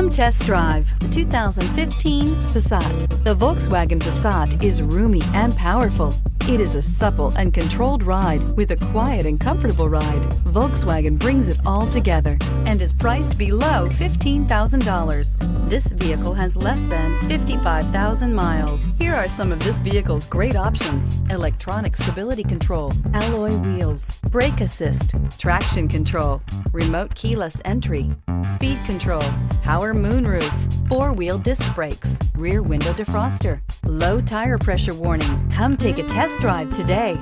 Come test drive the 2015 Passat. The Volkswagen Passat is roomy and powerful. It is a supple and controlled ride with a quiet and comfortable ride. Volkswagen brings it all together and is priced below $15,000. This vehicle has less than 55,000 miles. Here are some of this vehicle's great options: electronic stability control, alloy wheels, brake assist, traction control, remote keyless entry, speed control, power moonroof, four-wheel disc brakes, rear window defroster, low tire pressure warning. Come take a test drive today.